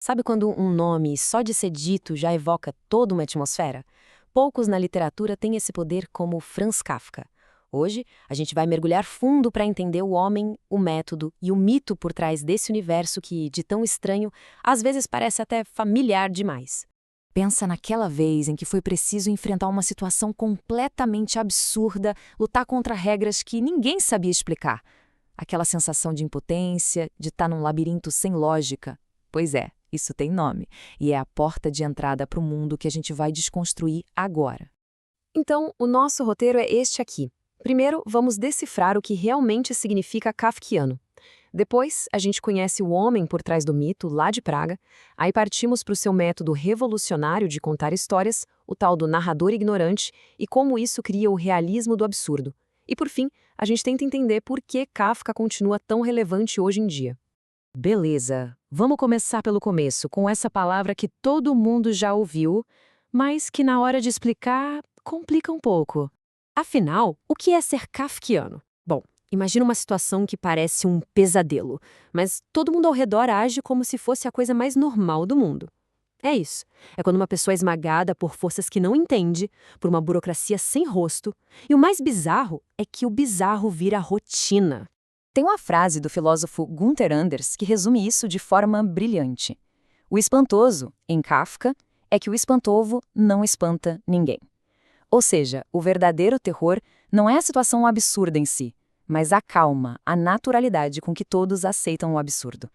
Sabe quando um nome, só de ser dito, já evoca toda uma atmosfera? Poucos na literatura têm esse poder como Franz Kafka. Hoje, a gente vai mergulhar fundo para entender o homem, o método e o mito por trás desse universo que, de tão estranho, às vezes parece até familiar demais. Pensa naquela vez em que foi preciso enfrentar uma situação completamente absurda, lutar contra regras que ninguém sabia explicar. Aquela sensação de impotência, de estar num labirinto sem lógica. Pois é, isso tem nome, e é a porta de entrada para o mundo que a gente vai desconstruir agora. Então, o nosso roteiro é este aqui. Primeiro, vamos decifrar o que realmente significa kafkiano. Depois, a gente conhece o homem por trás do mito, lá de Praga. Aí partimos para o seu método revolucionário de contar histórias, o tal do narrador ignorante, e como isso cria o realismo do absurdo. E por fim, a gente tenta entender por que Kafka continua tão relevante hoje em dia. Beleza, vamos começar pelo começo, com essa palavra que todo mundo já ouviu, mas que na hora de explicar, complica um pouco. Afinal, o que é ser kafkiano? Bom, imagina uma situação que parece um pesadelo, mas todo mundo ao redor age como se fosse a coisa mais normal do mundo. É isso. É quando uma pessoa é esmagada por forças que não entende, por uma burocracia sem rosto, e o mais bizarro é que o bizarro vira rotina. Tem uma frase do filósofo Gunther Anders que resume isso de forma brilhante. O espantoso, em Kafka, é que o espantoso não espanta ninguém. Ou seja, o verdadeiro terror não é a situação absurda em si, mas a calma, a naturalidade com que todos aceitam o absurdo.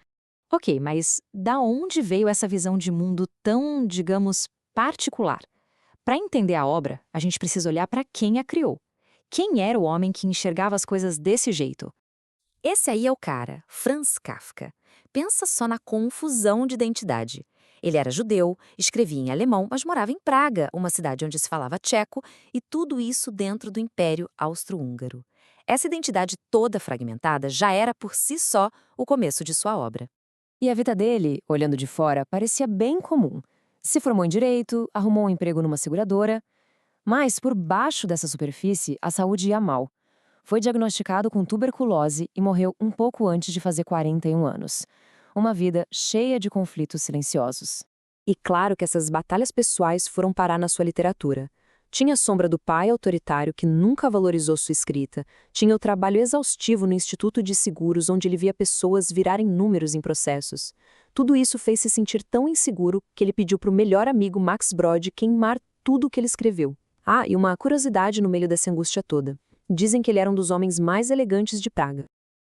Ok, mas da onde veio essa visão de mundo tão, digamos, particular? Para entender a obra, a gente precisa olhar para quem a criou. Quem era o homem que enxergava as coisas desse jeito? Esse aí é o cara, Franz Kafka. Pensa só na confusão de identidade. Ele era judeu, escrevia em alemão, mas morava em Praga, uma cidade onde se falava tcheco, e tudo isso dentro do Império Austro-Húngaro. Essa identidade toda fragmentada já era por si só o começo de sua obra. E a vida dele, olhando de fora, parecia bem comum. Se formou em direito, arrumou um emprego numa seguradora, mas por baixo dessa superfície, a saúde ia mal. Foi diagnosticado com tuberculose e morreu um pouco antes de fazer 41 anos. Uma vida cheia de conflitos silenciosos. E claro que essas batalhas pessoais foram parar na sua literatura. Tinha a sombra do pai autoritário que nunca valorizou sua escrita, tinha o trabalho exaustivo no Instituto de Seguros onde ele via pessoas virarem números em processos. Tudo isso fez se sentir tão inseguro que ele pediu para o melhor amigo Max Brod queimar tudo o que ele escreveu. Ah, e uma curiosidade no meio dessa angústia toda. Dizem que ele era um dos homens mais elegantes de Praga.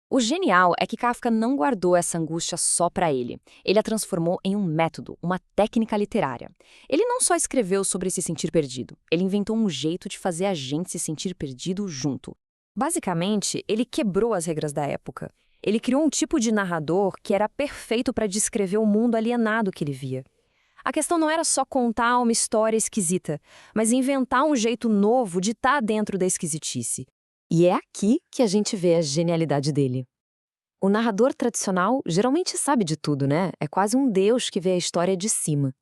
O genial é que Kafka não guardou essa angústia só para ele. Ele a transformou em um método, uma técnica literária. Ele não só escreveu sobre se sentir perdido, ele inventou um jeito de fazer a gente se sentir perdido junto. Basicamente, ele quebrou as regras da época. Ele criou um tipo de narrador que era perfeito para descrever o mundo alienado que ele via. A questão não era só contar uma história esquisita, mas inventar um jeito novo de estar dentro da esquisitice. E é aqui que a gente vê a genialidade dele. O narrador tradicional geralmente sabe de tudo, né? É quase um deus que vê a história de cima.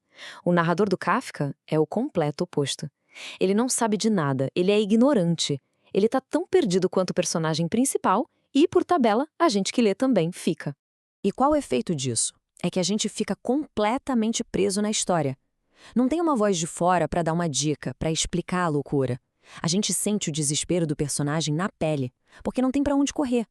O narrador do Kafka é o completo oposto. Ele não sabe de nada, ele é ignorante. Ele tá tão perdido quanto o personagem principal e, por tabela, a gente que lê também fica. E qual o efeito disso? É que a gente fica completamente preso na história. Não tem uma voz de fora para dar uma dica, para explicar a loucura. A gente sente o desespero do personagem na pele, porque não tem para onde correr.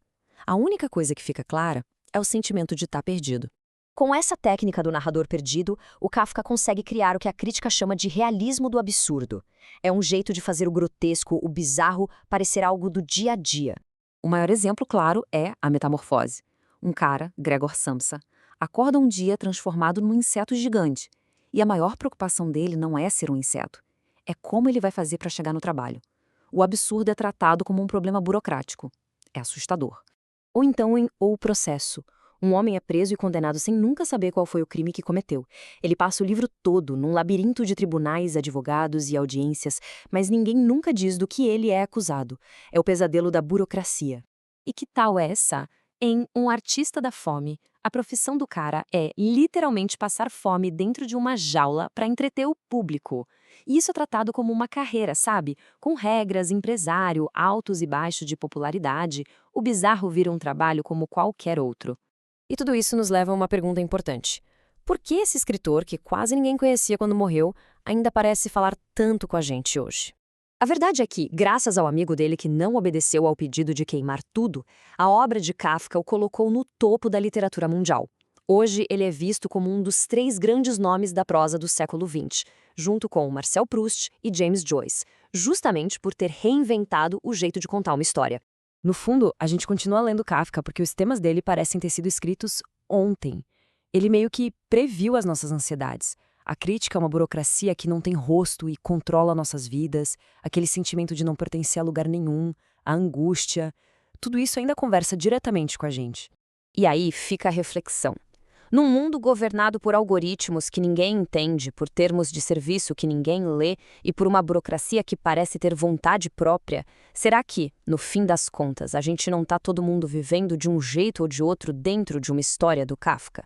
A única coisa que fica clara é o sentimento de estar perdido. Com essa técnica do narrador perdido, o Kafka consegue criar o que a crítica chama de realismo do absurdo. É um jeito de fazer o grotesco, o bizarro, parecer algo do dia a dia. O maior exemplo, claro, é a Metamorfose. Um cara, Gregor Samsa, acorda um dia transformado num inseto gigante. E a maior preocupação dele não é ser um inseto. É como ele vai fazer para chegar no trabalho. O absurdo é tratado como um problema burocrático. É assustador. Ou então em O Processo. Um homem é preso e condenado sem nunca saber qual foi o crime que cometeu. Ele passa o livro todo num labirinto de tribunais, advogados e audiências, mas ninguém nunca diz do que ele é acusado. É o pesadelo da burocracia. E que tal essa? Em Um Artista da Fome, a profissão do cara é literalmente passar fome dentro de uma jaula para entreter o público. E isso é tratado como uma carreira, sabe? Com regras, empresário, altos e baixos de popularidade, o bizarro vira um trabalho como qualquer outro. E tudo isso nos leva a uma pergunta importante. Por que esse escritor, que quase ninguém conhecia quando morreu, ainda parece falar tanto com a gente hoje? A verdade é que, graças ao amigo dele que não obedeceu ao pedido de queimar tudo, a obra de Kafka o colocou no topo da literatura mundial. Hoje, ele é visto como um dos 3 grandes nomes da prosa do século XX, junto com Marcel Proust e James Joyce, justamente por ter reinventado o jeito de contar uma história. No fundo, a gente continua lendo Kafka porque os temas dele parecem ter sido escritos ontem. Ele meio que previu as nossas ansiedades. A crítica a uma burocracia que não tem rosto e controla nossas vidas, aquele sentimento de não pertencer a lugar nenhum, a angústia, tudo isso ainda conversa diretamente com a gente. E aí fica a reflexão. Num mundo governado por algoritmos que ninguém entende, por termos de serviço que ninguém lê e por uma burocracia que parece ter vontade própria, será que, no fim das contas, a gente não está todo mundo vivendo de um jeito ou de outro dentro de uma história do Kafka?